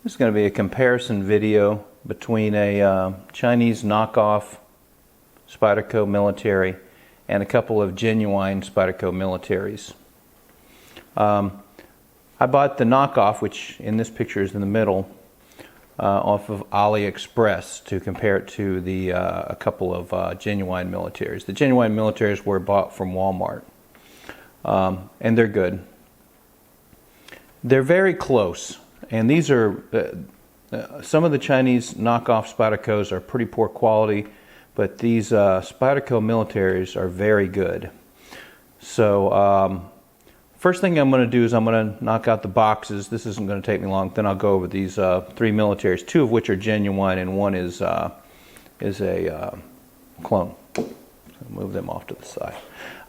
This is going to be a comparison video between a Chinese knockoff Spyderco military and a couple of genuine Spyderco militaries. I bought the knockoff, which in this picture is in the middle, off of AliExpress to compare it to the a couple of genuine militaries. The genuine militaries were bought from Walmart, and they're good. They're very close, and these are some of the Chinese knockoff Spydercos are pretty poor quality, but these Spyderco militaries are very good. So first thing I'm going to do is I'm going to knock out the boxes. This isn't going to take me long. Then I'll go over these three militaries, two of which are genuine and one is a clone. So move them off to the side.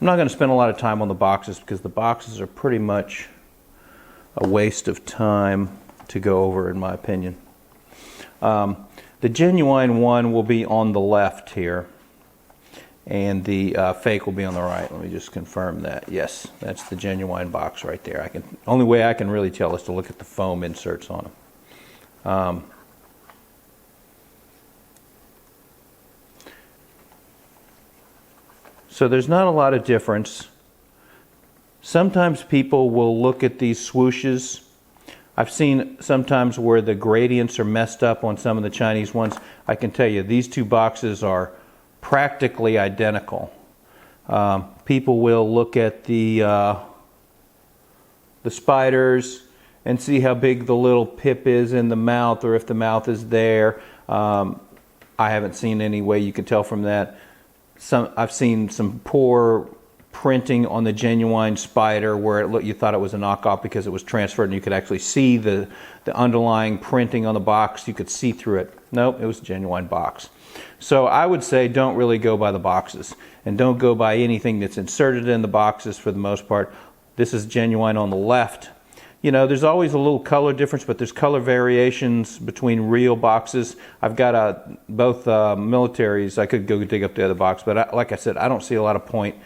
I'm not going to spend a lot of time on the boxes because the boxes are pretty much a waste of time to go over, in my opinion. The genuine one will be on the left here, and the fake will be on the right. Let me just confirm that. Yes, that's the genuine box right there. Only way I can really tell is to look at the foam inserts on them. So there's not a lot of difference. Sometimes people will look at these swooshes. I've seen sometimes where the gradients are messed up on some of the Chinese ones. I can tell you these two boxes are practically identical. People will look at the spiders and see how big the little pip is in the mouth, or if the mouth is there. I haven't seen any way you can tell from that. I've seen some poor printing on the genuine Spyder where you thought it was a knockoff because it was transferred and you could actually see the underlying printing on the box. You could see through it. Nope, it was a genuine box. So I would say don't really go by the boxes, and don't go by anything that's inserted in the boxes for the most part. This is genuine on the left. You know, there's always a little color difference, but there's color variations between real boxes. I've got both militaries. I could go dig up the other box, but like I said, I don't see a lot of point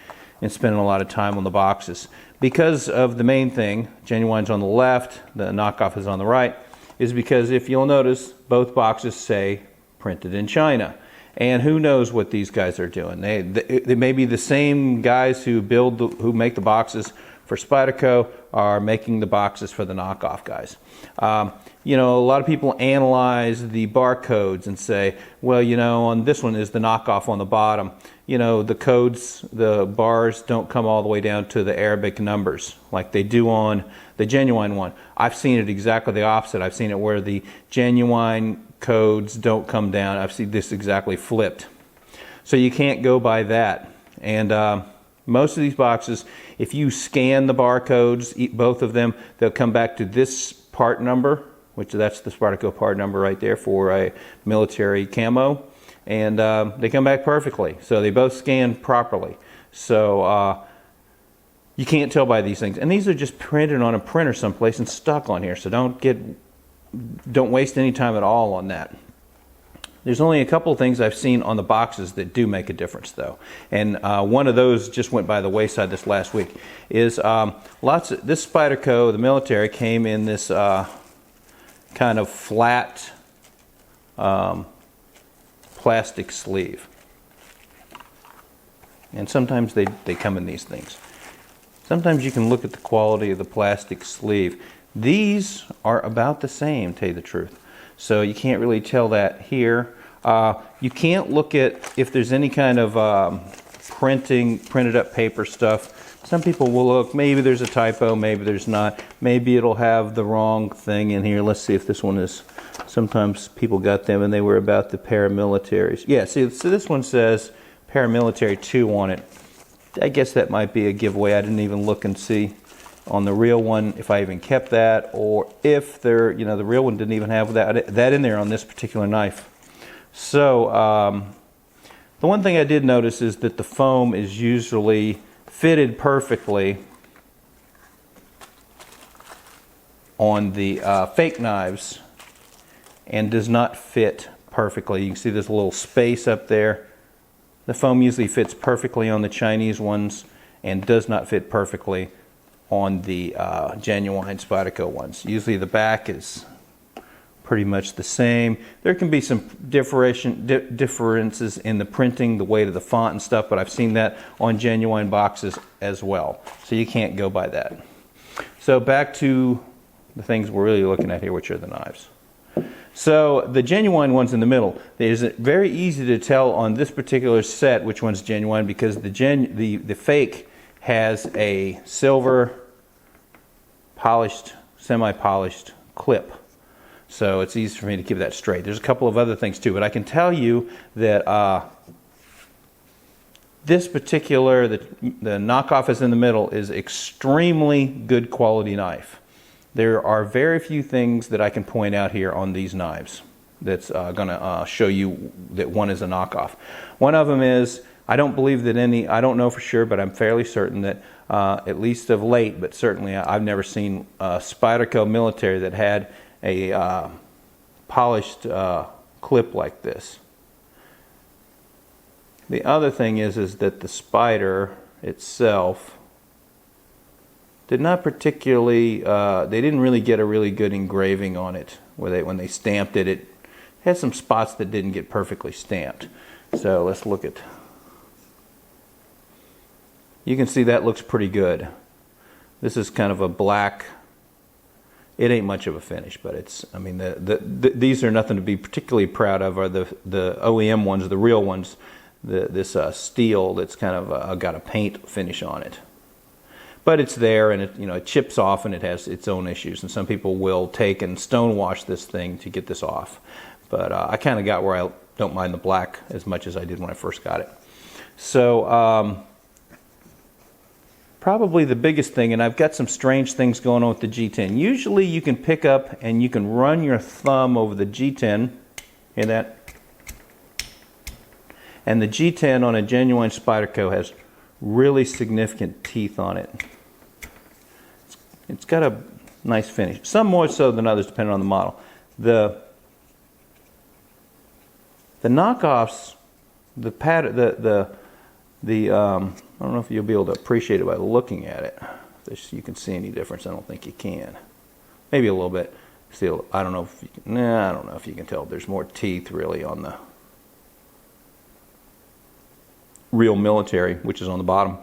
in spending a lot of time on the boxes because of the main thing. Genuine's on the left, the knockoff is on the right, is because if you'll notice, both boxes say printed in China. And who knows what these guys are doing. They may be the same guys who make the boxes for Spyderco are making the boxes for the knockoff guys. You know, a lot of people analyze the barcodes and say, well, you know, on this one is the knockoff on the bottom. You know, the codes, the bars don't come all the way down to the Arabic numbers like they do on the genuine one. I've seen it exactly the opposite. I've seen it where the genuine codes don't come down. I've seen this exactly flipped. So you can't go by that. And most of these boxes, if you scan the barcodes, both of them, they'll come back to this part number, which that's the Spyderco part number right there for a military camo. And they come back perfectly. So they both scan properly. So you can't tell by these things. And these are just printed on a printer someplace and stuck on here. So don't waste any time at all on that. There's only a couple of things I've seen on the boxes that do make a difference, though. And one of those just went by the wayside this last week. Is this Spyderco, the military, came in this kind of flat plastic sleeve. And sometimes they come in these things. Sometimes you can look at the quality of the plastic sleeve. These are about the same, to tell you the truth. So you can't really tell that here. You can't look at if there's any kind of printed up paper stuff. Some people will look, maybe there's a typo, maybe there's not. Maybe it'll have the wrong thing in here. Let's see if this one is, sometimes people got them and they were about the paramilitaries. Yeah, see, so this one says paramilitary 2 on it. I guess that might be a giveaway. I didn't even look and see on the real one if I even kept that, or if they're, you know, the real one didn't even have that in there on this particular knife. So the one thing I did notice is that the foam is usually fitted perfectly on the fake knives and does not fit perfectly. You can see there's a little space up there. The foam usually fits perfectly on the Chinese ones and does not fit perfectly on the genuine Spyderco ones. Usually the back is pretty much the same. There can be some differences in the printing, the weight of the font and stuff, but I've seen that on Genuine boxes as well. So you can't go by that. So back to the things we're really looking at here, which are the knives. So the Genuine ones in the middle, it's very easy to tell on this particular set which one's Genuine, because the fake has a silver polished, semi-polished clip. So it's easy for me to keep that straight. There's a couple of other things too, but I can tell you that this particular, the knockoff is in the middle, is extremely good quality knife. There are very few things that I can point out here on these knives that's going to show you that one is a knockoff. One of them is, I don't believe that any, I don't know for sure, but I'm fairly certain that at least of late, but certainly I've never seen a Spyderco Military that had a polished clip like this. The other thing is that the Spyder itself did not particularly, they didn't really get a really good engraving on it. When they stamped it, it had some spots that didn't get perfectly stamped. So let's look at, you can see that looks pretty good. This is kind of a black, it ain't much of a finish, but it's, I mean, these are nothing to be particularly proud of, are the OEM ones, the real ones, this steel that's kind of got a paint finish on it. But it's there, and it, you know, it chips off, and it has its own issues. And some people will take and stonewash this thing to get this off. But I kind of got where I don't mind the black as much as I did when I first got it. So probably the biggest thing, and I've got some strange things going on with the G10. Usually you can pick up and you can run your thumb over the G10. Hear that? And the G10 on a Genuine Spydrco has really significant teeth on it. It's got a nice finish. Some more so than others, depending on the model. The knockoffs, the pattern, I don't know if you'll be able to appreciate it by looking at it. If you can see any difference. I don't think you can. Maybe a little bit. Still, I don't know if you can, I don't know if you can tell. There's more teeth really on the real military, which is on the bottom.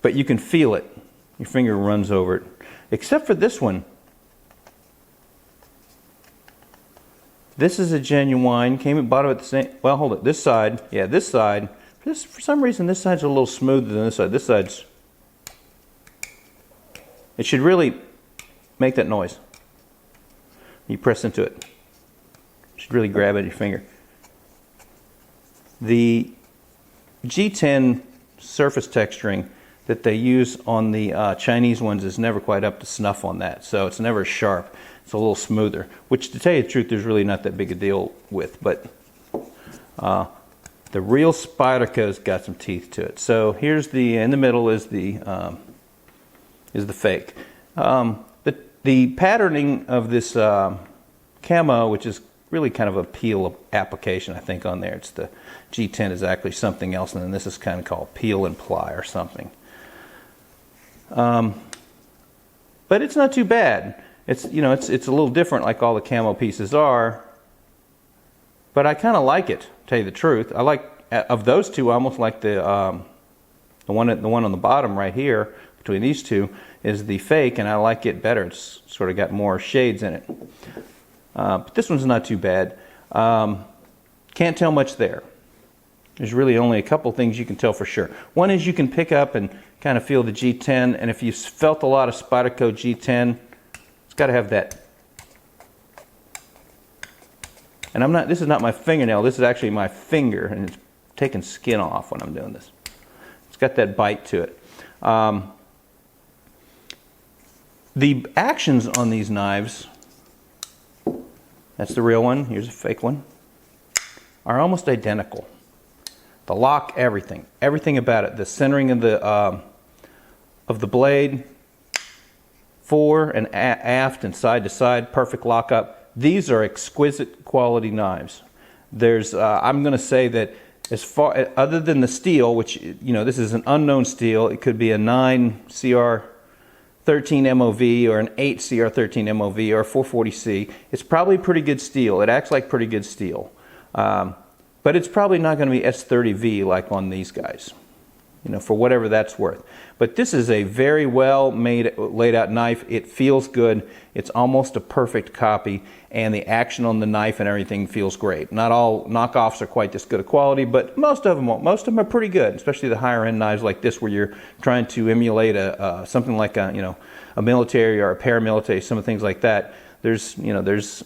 But you can feel it. Your finger runs over it. Except for this one. This is a Genuine. Came and bought it at the same. Well, hold it. This side. Yeah, this side. For some reason, this side's a little smoother than this side. This side's. It should really make that noise. You press into it. You should really grab at your finger. The G10 surface texturing that they use on the Chinese ones is never quite up to snuff on that. So it's never sharp. It's a little smoother, which to tell you the truth, there's really not that big a deal with. But the real Spyderco's got some teeth to it. So here's the, in the middle is the fake. The patterning of this camo, which is really kind of a peel application, I think, on there. It's the G10 is actually something else, and then this is kind of called peel and ply or something. But it's not too bad. It's, you know, it's a little different like all the camo pieces are. But I kind of like it, to tell you the truth. I like, of those two, I almost like the one on the bottom right here, between these two, is the fake, and I like it better. It's sort of got more shades in it. But this one's not too bad. Can't tell much there. There's really only a couple things you can tell for sure. One is you can pick up and kind of feel the G10, and if you've felt a lot of Spyderco G10, it's got to have that. And I'm not, this is not my fingernail, this is actually my finger, and it's taking skin off when I'm doing this. It's got that bite to it. The actions on these knives, that's the real one, here's a fake one, are almost identical. The lock, everything about it. The centering of the blade, fore and aft and side to side, perfect lockup. These are exquisite quality knives. There's, I'm going to say that as far, other than the steel, which, you know, this is an unknown steel. It could be a 9 CR 13 MOV or an 8 CR13 MOV or a 440C, it's probably pretty good steel. It acts like pretty good steel. But it's probably not going to be S30V like on these guys, you know, for whatever that's worth. But this is a very well made, laid out knife. It feels good. It's almost a perfect copy, and the action on the knife and everything feels great. Not all knockoffs are quite this good a quality, but most of them won't. Most of them are pretty good, especially the higher end knives like this, where you're trying to emulate something like a, you know, a military or a paramilitary, some of things like that. There's, you know, there's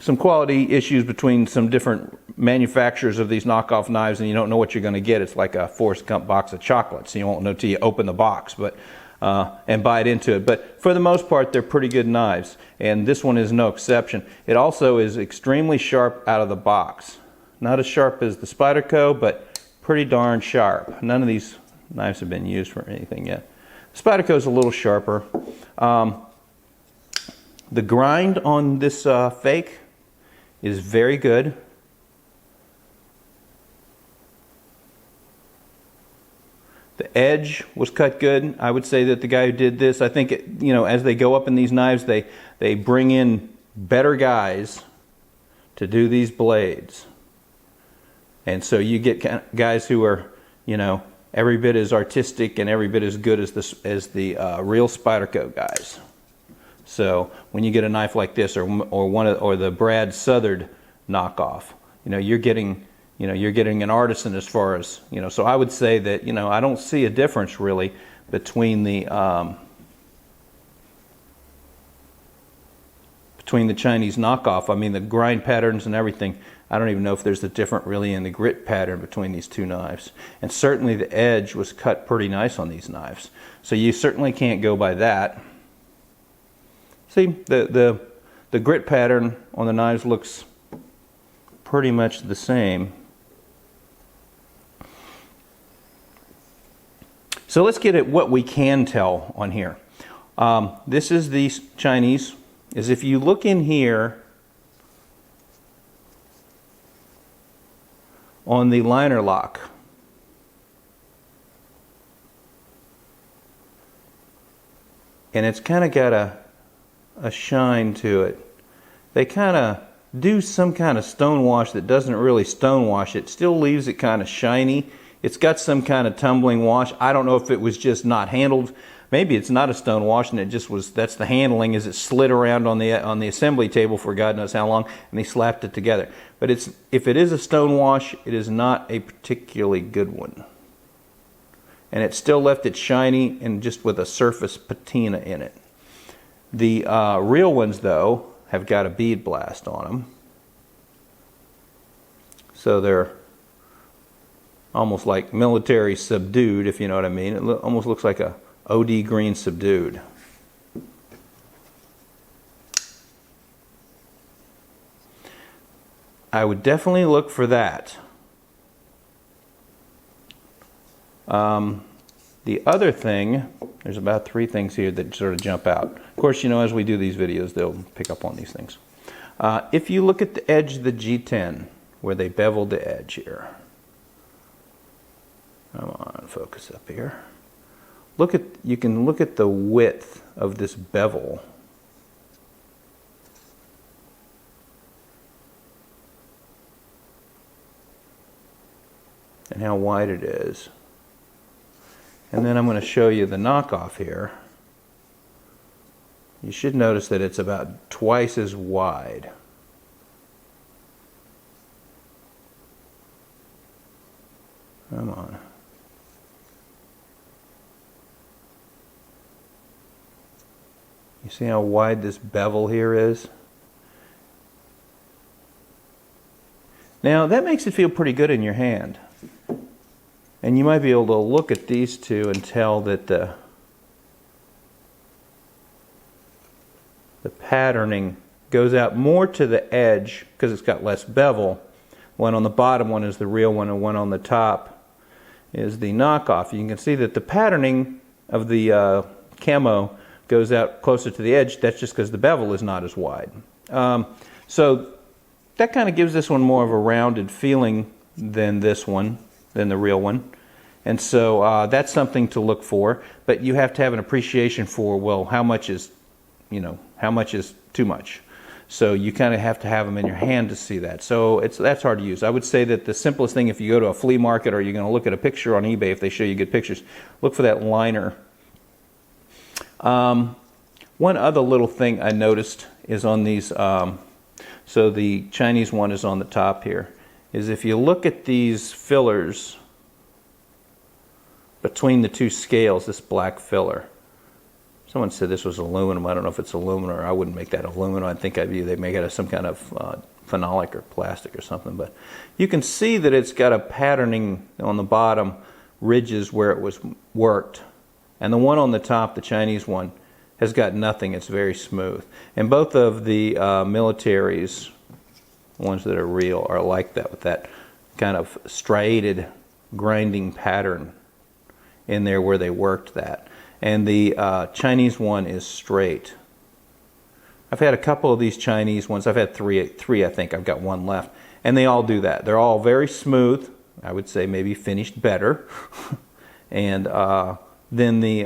some quality issues between some different manufacturers of these knockoff knives, and you don't know what you're going to get. It's like a Forrest Gump box of chocolates. You won't know till you open the box, but and bite into it. But for the most part, they're pretty good knives, and this one is no exception. It also is extremely sharp out of the box. Not as sharp as the Spyderco, but pretty darn sharp. None of these knives have been used for anything yet. Spyderco is a little sharper. The grind on this fake is very good. The edge was cut good. I would say that the guy who did this, I think, you know, as they go up in these knives, they bring in better guys to do these blades. And so you get guys who are, you know, every bit as artistic and every bit as good as the real Spyderco guys. So when you get a knife like this, or the Brad Southard knockoff, you know, you're getting an artisan as far as, you know. So I would say that, you know, I don't see a difference really between the Chinese knockoff. I mean, the grind patterns and everything, I don't even know if there's a difference really in the grit pattern between these two knives. And certainly the edge was cut pretty nice on these knives. So you certainly can't go by that. See, the grit pattern on the knives looks pretty much the same. So let's get at what we can tell on here. This is the Chinese. Is if you look in here on the liner lock, and it's kind of got a shine to it. They kind of do some kind of stonewash that doesn't really stonewash it. Still leaves it kind of shiny. It's got some kind of tumbling wash. I don't know if it was just not handled. Maybe it's not a stonewash and it just was, that's the handling, as it slid around on the assembly table for God knows how long, and they slapped it together. But if it is a stonewash, it is not a particularly good one. And it still left it shiny and just with a surface patina in it. The real ones, though, have got a bead blast on them. So they're almost like military subdued, if you know what I mean. It almost looks like a OD green subdued. I would definitely look for that. The other thing, there's about 3 things here that sort of jump out. Of course, you know, as we do these videos, they'll pick up on these things. If you look at the edge of the G10, where they beveled the edge here. Come on, focus up here. You can look at the width of this bevel. And how wide it is. And then I'm going to show you the knockoff here. You should notice that it's about twice as wide. Come on. You see how wide this bevel here is? Now that makes it feel pretty good in your hand. And you might be able to look at these two and tell that the patterning goes out more to the edge because it's got less bevel. One on the bottom, one is the real one, and one on the top is the knockoff. You can see that the patterning of the camo goes out closer to the edge. That's just because the bevel is not as wide. So that kind of gives this one more of a rounded feeling than this one, than the real one. And so that's something to look for, but you have to have an appreciation for, well, how much is, how much is too much? So you kind of have to have them in your hand to see that. So that's hard to use. I would say that the simplest thing, if you go to a flea market or you're going to look at a picture on eBay, if they show you good pictures, look for that liner. One other little thing I noticed is on these, so the Chinese one is on the top here, is if you look at these fillers between the two scales, this black filler. Someone said this was aluminum. I don't know if it's aluminum, or I wouldn't make that aluminum. I think they make it out of some kind of phenolic or plastic or something. But you can see that it's got a patterning on the bottom ridges where it was worked. And the one on the top, the Chinese one, has got nothing. It's very smooth. And both of the militaries, ones that are real, are like that, with that kind of striated grinding pattern in there where they worked that. And the Chinese one is straight. I've had a couple of these Chinese ones. I've had three I think. I've got one left. And they all do that. They're all very smooth. I would say maybe finished better. And than the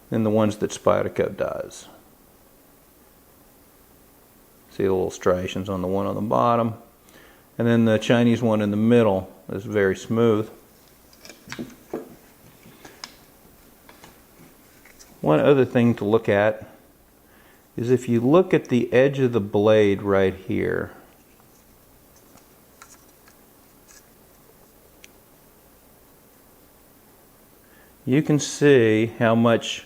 ones that Spyderco does. See the little striations on the one on the bottom. And then the Chinese one in the middle is very smooth. One other thing to look at is if you look at the edge of the blade right here, you can see how much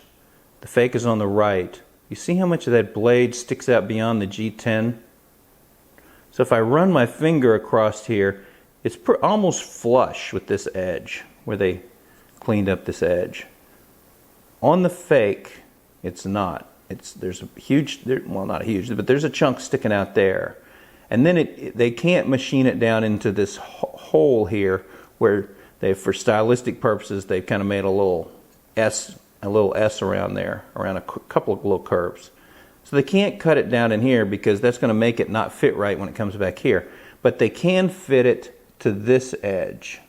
the fake is on the right. You see how much of that blade sticks out beyond the G10? So if I run my finger across here, it's almost flush with this edge where they cleaned up this edge. On the fake, it's not. There's a huge, well, not huge, but there's a chunk sticking out there. And then they can't machine it down into this hole here where for stylistic purposes, they've kind of made a little S around there, around a couple of little curves. So they can't cut it down in here because that's going to make it not fit right when it comes back here. But they can fit it to this edge.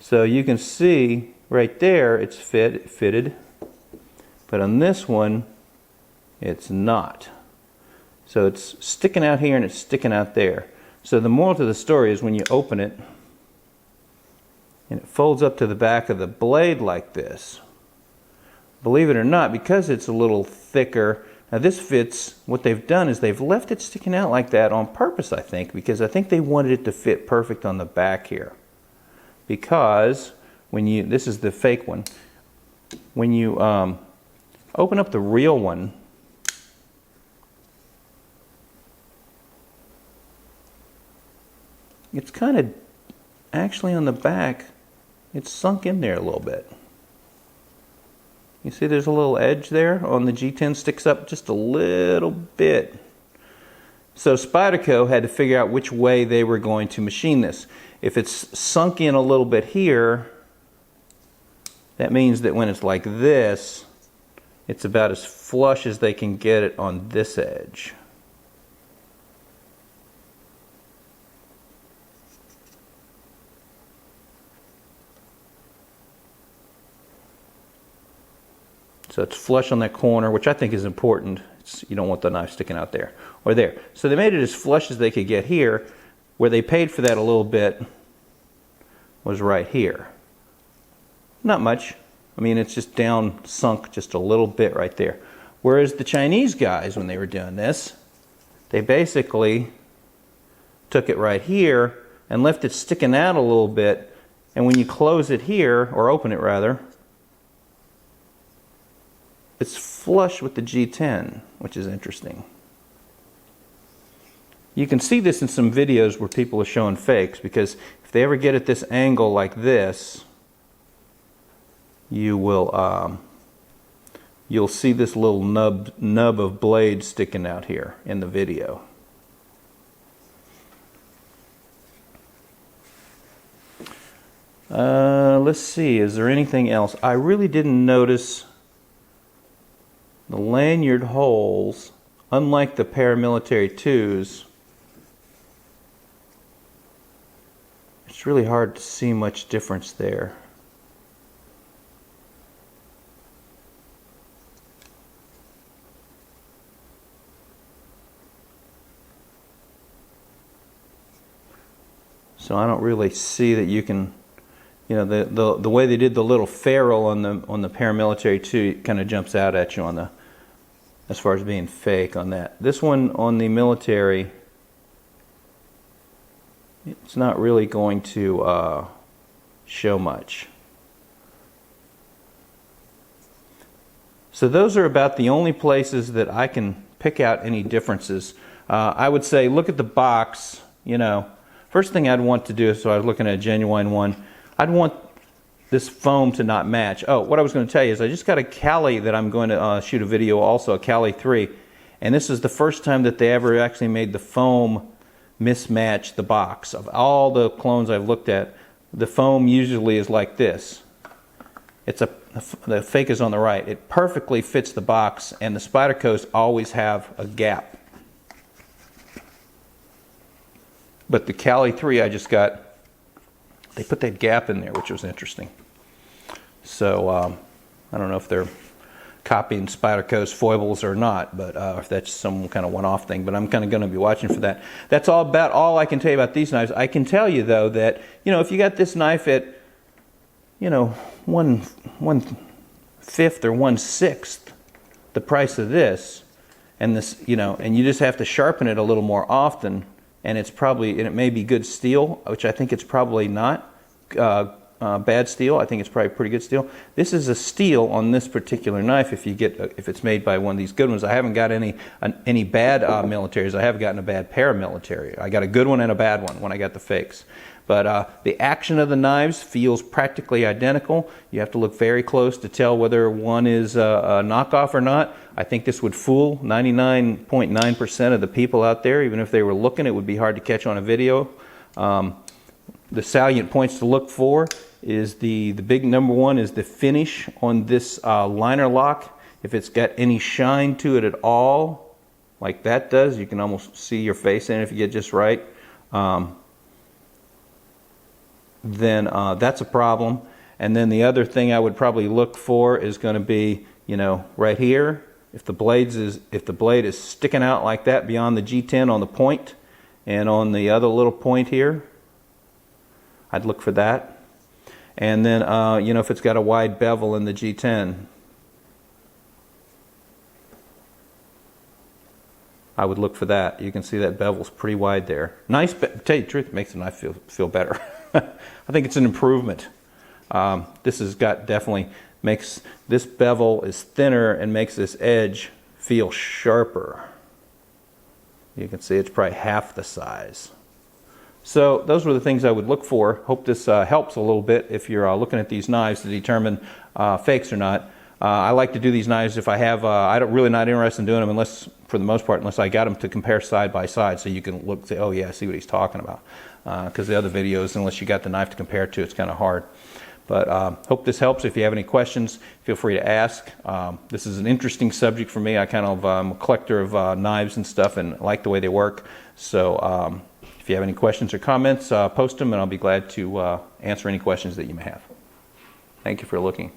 So you can see right there it's fitted, but on this one it's not. So it's sticking out here and it's sticking out there. So the moral to the story is when you open it and it folds up to the back of the blade like this, believe it or not, because it's a little thicker, now this fits, what they've done is they've left it sticking out like that on purpose, I think, because I think they wanted it to fit perfect on the back here. Because when this is the fake one, when you open up the real one, it's kind of, actually on the back, it's sunk in there a little bit. You see there's a little edge there on the G10, sticks up just a little bit. So Spyderco had to figure out which way they were going to machine this. If it's sunk in a little bit here, that means that when it's like this, it's about as flush as they can get it on this edge. So it's flush on that corner, which I think is important. You don't want the knife sticking out there or there. So they made it as flush as they could get here. Where they paid for that a little bit was right here. Not much. I mean, it's just down, sunk just a little bit right there. Whereas the Chinese guys, when they were doing this, they basically took it right here and left it sticking out a little bit. And when you close it here, or open it rather, it's flush with the G10, which is interesting. You can see this in some videos where people are showing fakes, because if they ever get at this angle like this, you will you'll see this little nub of blade sticking out here in the video. Let's see, is there anything else? I really didn't notice the lanyard holes, unlike the paramilitary 2s. It's really hard to see much difference there. So I don't really see that you can, you know, the way they did the little ferrule on the paramilitary 2 kind of jumps out at you on the, as far as being fake on that. This one on the military, it's not really going to show much. So those are about the only places that I can pick out any differences. I would say look at the box, you know. First thing I'd want to do, so I was looking at a Genuine one, I'd want this foam to not match. Oh, what I was going to tell you is I just got a Cali that I'm going to shoot a video also, a Cali 3. And this is the first time that they ever actually made the foam mismatch the box. Of all the clones I've looked at, the foam usually is like this. The fake is on the right. It perfectly fits the box, and the Spydercos always have a gap. But the Cali 3 I just got, they put that gap in there, which was interesting. So I don't know if they're copying Spyderco's foibles or not, but if that's some kind of one-off thing. But I'm kind of going to be watching for that. That's about all I can tell you about these knives. I can tell you though that, you know, if you got this knife at, you know, 1/5 or 1/6 the price of this, and this, you know, and you just have to sharpen it a little more often. And it's probably, and it may be good steel, which I think it's probably not bad steel. I think it's probably pretty good steel. This is a steel on this particular knife. If you get, if it's made by one of these good ones, I haven't got any bad militaries. I have gotten a bad paramilitary. I got a good one and a bad one when I got the fakes. But the action of the knives feels practically identical. You have to look very close to tell whether one is a knockoff or not. I think this would fool 99.9% of the people out there. Even if they were looking, it would be hard to catch on a video. The salient points to look for is the big number one is the finish on this liner lock. If it's got any shine to it at all, like that does, you can almost see your face in it if you get just right. Then that's a problem. And then the other thing I would probably look for is going to be, you know, right here. If the blade is sticking out like that beyond the G10 on the point, and on the other little point here, I'd look for that. And then you know, if it's got a wide bevel in the G10, I would look for that. You can see that bevel's pretty wide there. Nice, to tell you the truth, it makes the knife feel better. I think it's an improvement. This has got definitely makes this bevel is thinner and makes this edge feel sharper. You can see it's probably half the size. So those were the things I would look for. Hope this helps a little bit if you're looking at these knives to determine fakes or not. I like to do these knives if I have, I don't really not interested in doing them unless, for the most part, unless I got them to compare side by side, so you can look and say, oh yeah, I see what he's talking about. Because the other videos, unless you got the knife to compare to, it's kind of hard. But hope this helps. If you have any questions, feel free to ask. This is an interesting subject for me. I kind of am a collector of knives and stuff, and like the way they work. So if you have any questions or comments, post them, and I'll be glad to answer any questions that you may have. Thank you for looking.